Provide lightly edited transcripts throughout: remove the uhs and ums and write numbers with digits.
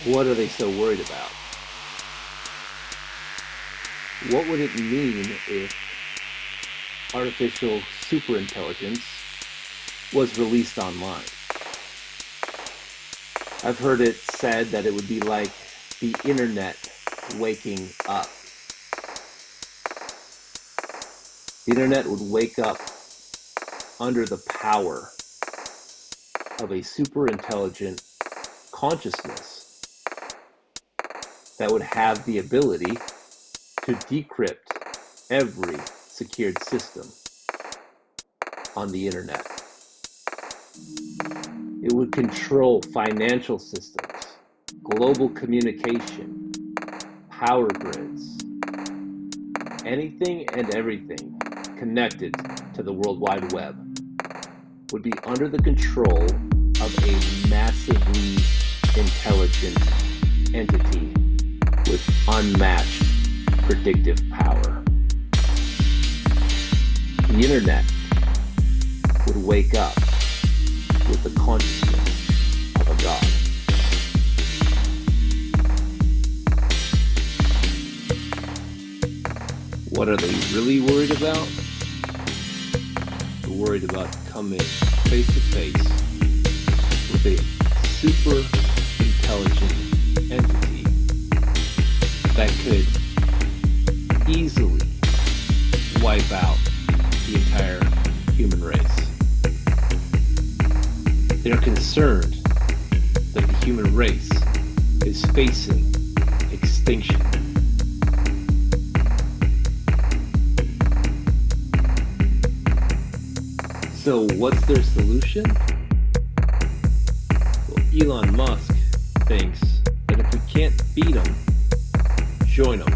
What are they so worried about? What would it mean if artificial superintelligence was released online? I've heard it said that it would be like the internet waking up. The internet would wake up under the power of a super intelligent consciousness that would have the ability to decrypt every secured system on the internet. It would control financial systems, global communication, power grids, anything and everything connected to the World Wide Web would be under the control of a massively intelligent entity with unmatched predictive power. The internet would wake up with the consciousness of a god. What are they really worried about? They're worried about coming face to face with a super intelligent entity that could easily wipe out the entire human race. They're concerned that the human race is facing extinction. So what's their solution? Well, Elon Musk thinks that if we can't beat them, join them.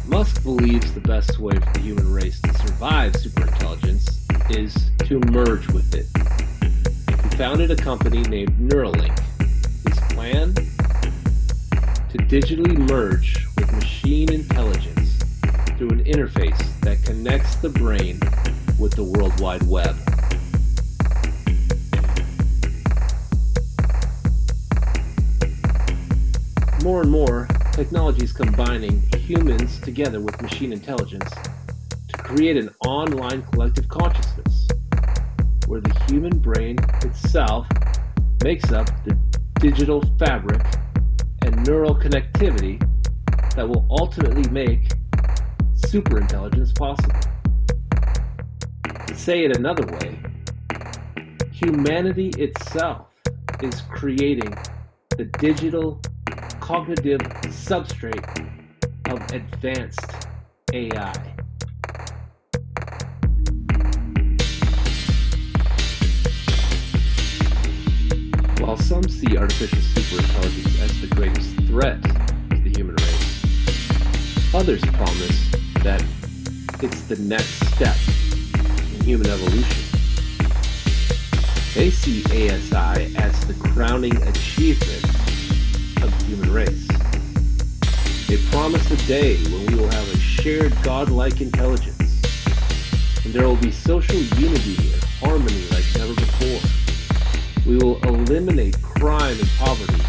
Musk believes the best way for the human race to survive superintelligence is to merge with it. He founded a company named Neuralink. His plan? To digitally merge with machine intelligence through an interface that connects the brain with the World Wide Web. More and more, technology is combining humans together with machine intelligence to create an online collective consciousness, where the human brain itself makes up the digital fabric and neural connectivity that will ultimately make superintelligence possible. To say it another way, humanity itself is creating the digital cognitive substrate of advanced AI. While some see artificial superintelligence as the greatest threat to the human race, others promise that it's the next step in human evolution. They see ASI as the crowning achievement of the human race. They promise a day when we will have a shared godlike intelligence, and there will be social unity and harmony like never before. We will eliminate crime and poverty.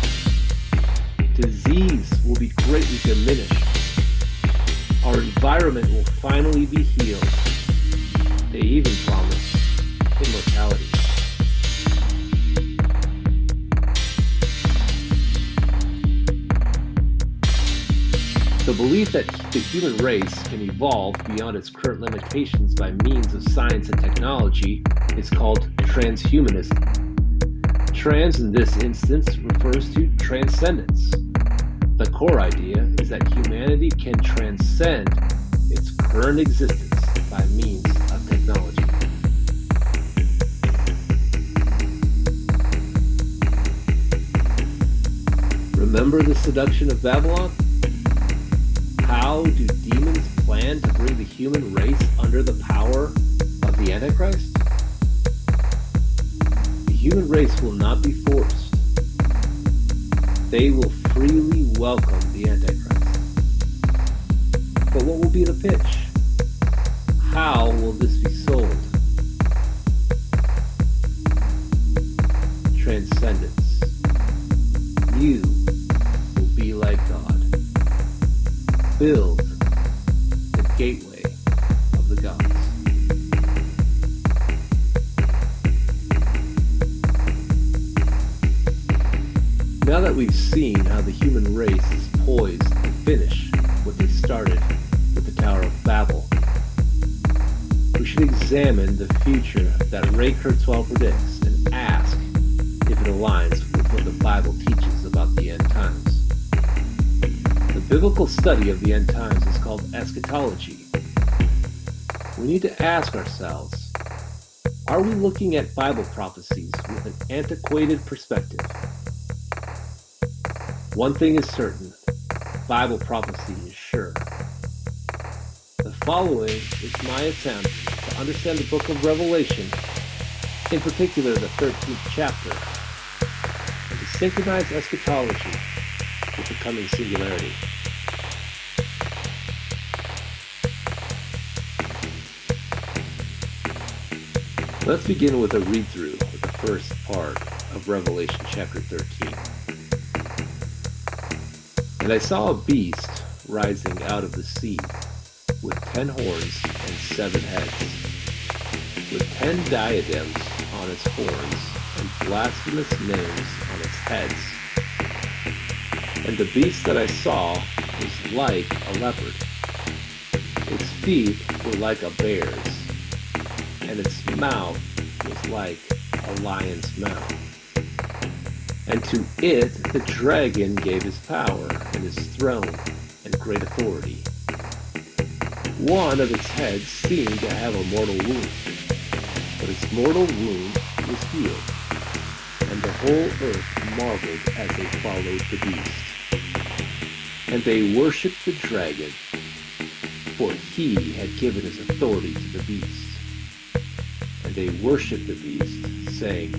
Disease will be greatly diminished. Our environment will finally be healed. They even promise immortality. The belief that the human race can evolve beyond its current limitations by means of science and technology is called transhumanism. Trans in this instance refers to transcendence. The core idea is that humanity can transcend its current existence by means of technology. Remember the seduction of Babylon? How do demons plan to bring the human race under the power of the Antichrist? The human race will not be forced. They will freely welcome the Antichrist. But what will be the pitch? How will this be sold? transcendence. You will be like God. Build the gateway of the gods. Now that we've seen how the human race is poised to finish what they started with the Tower of Babel, we should examine the future that Ray Kurzweil predicts and ask if it aligns with what the Bible teaches about the end times. The biblical study of the end times is called eschatology. We need to ask ourselves, are we looking at Bible prophecies with an antiquated perspective? One thing is certain, Bible prophecy is sure. The following is my attempt to understand the book of Revelation, in particular the 13th chapter, and to synchronize eschatology with the coming singularity. Let's begin with a read-through of the first part of Revelation chapter 13. And I saw a beast rising out of the sea, with 10 horns and 7 heads, with 10 diadems on its horns and blasphemous names on its heads. And the beast that I saw was like a leopard. Its feet were like a bear's, and its mouth was like a lion's mouth. And to it the dragon gave his power and his throne and great authority. One of its heads seemed to have a mortal wound, but its mortal wound was healed, and the whole earth marveled as they followed the beast. And they worshipped the dragon, for he had given his authority to the beast. And they worshipped the beast, saying,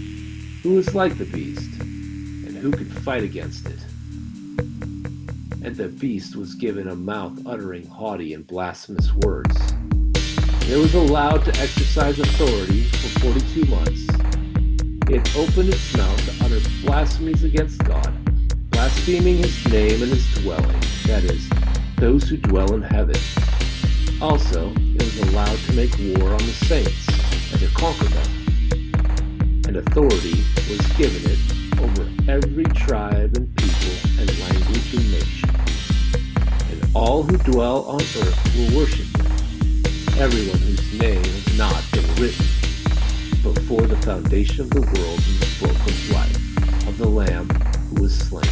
"Who is like the beast? And who can fight against it?" And the beast was given a mouth uttering haughty and blasphemous words. And it was allowed to exercise authority for 42 months. It opened its mouth to utter blasphemies against God, blaspheming his name and his dwelling, that is, those who dwell in heaven. Also, it was allowed to make war on the saints and to conquer them. And authority was given it over every tribe and people and language and nation. And all who dwell on earth will worship him, everyone whose name has not been written before the foundation of the world in the book of life of the Lamb who was slain.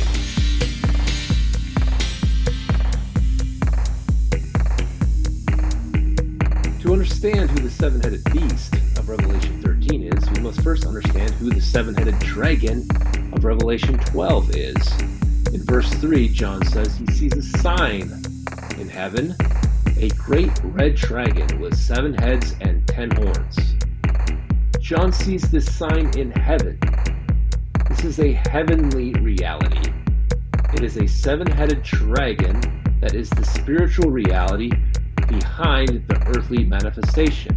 To understand who the seven-headed beast of Revelation 13 is, we must first understand who the seven-headed dragon of Revelation 12 is. In verse 3, John says he sees a sign in heaven, a great red dragon with 7 heads and 10 horns. John sees this sign in heaven. This is a heavenly reality. It is a 7-headed dragon that is the spiritual reality behind the earthly manifestation.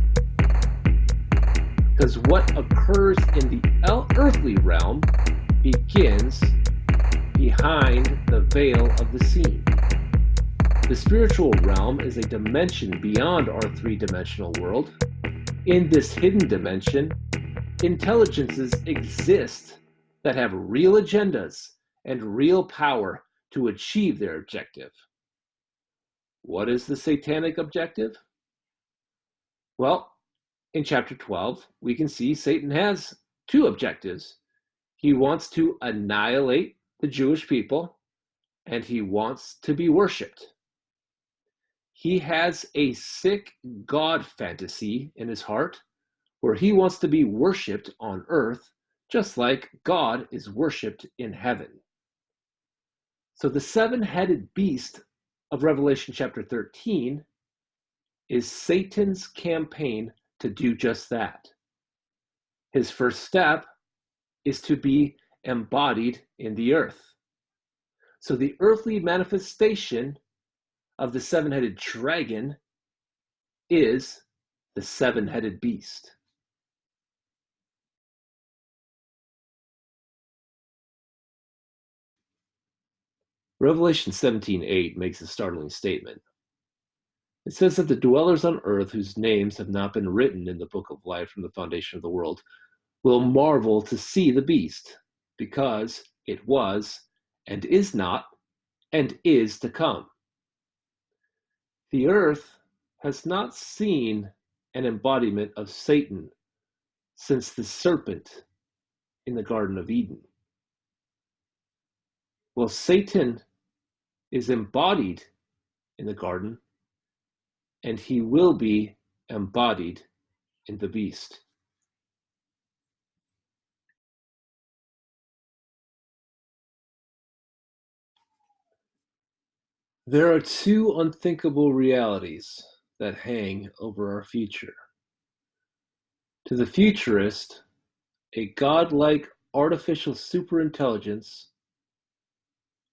Because what occurs in the earthly realm begins behind the veil of the scene. The spiritual realm is a dimension beyond our 3-dimensional world. In this hidden dimension, intelligences exist that have real agendas and real power to achieve their objective. What is the satanic objective? Well, in chapter 12, we can see Satan has 2 objectives. He wants to annihilate the Jewish people, and he wants to be worshipped. He has a sick God fantasy in his heart where he wants to be worshipped on earth just like God is worshipped in heaven. So the 7-headed beast of Revelation chapter 13 is Satan's campaign to do just that. His first step is to be embodied in the earth. So the earthly manifestation of the 7-headed dragon is the 7-headed beast. Revelation 17:8 makes a startling statement. It says that the dwellers on earth whose names have not been written in the book of life from the foundation of the world will marvel to see the beast, because it was, and is not, and is to come. The earth has not seen an embodiment of Satan since the serpent in the Garden of Eden. Well, Satan is embodied in the garden, and he will be embodied in the beast. There are two unthinkable realities that hang over our future. To the futurist, a godlike artificial superintelligence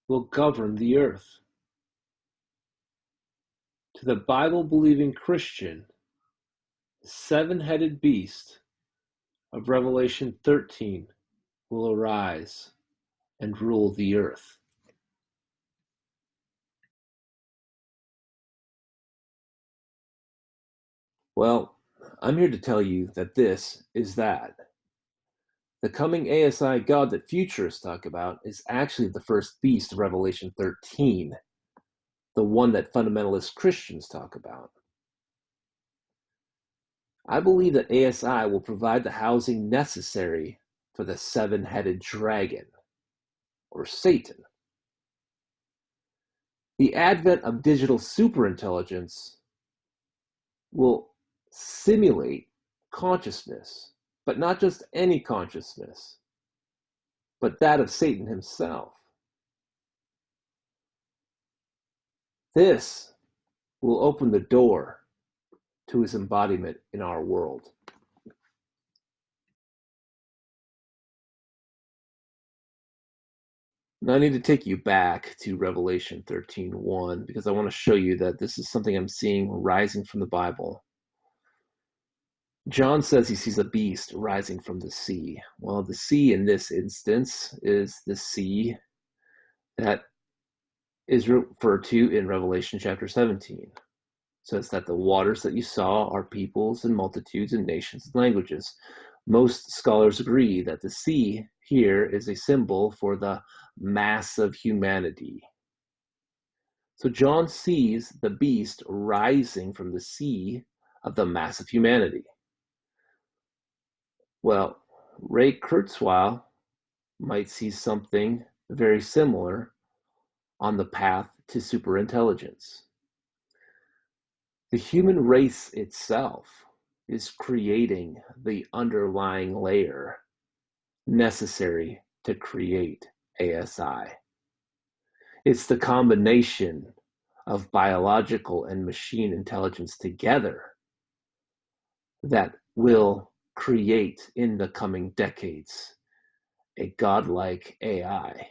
will govern the earth. To the Bible-believing Christian, the seven-headed beast of Revelation 13 will arise and rule the earth. Well, I'm here to tell you that this is that. The coming ASI God that futurists talk about is actually the first beast of Revelation 13, the one that fundamentalist Christians talk about. I believe that ASI will provide the housing necessary for the seven-headed dragon, or Satan. The advent of digital superintelligence will simulate consciousness, but not just any consciousness, but that of Satan himself. This will open the door to his embodiment in our world. Now I need to take you back to Revelation 13:1 because I want to show you that this is something I'm seeing rising from the Bible. John says he sees a beast rising from the sea. Well, the sea in this instance is the sea that is referred to in Revelation chapter 17. It says that the waters that you saw are peoples and multitudes and nations and languages. Most scholars agree that the sea here is a symbol for the mass of humanity. So John sees the beast rising from the sea of the mass of humanity. Well, Ray Kurzweil might see something very similar on the path to superintelligence. The human race itself is creating the underlying layer necessary to create ASI. It's the combination of biological and machine intelligence together that will create in the coming decades a godlike AI.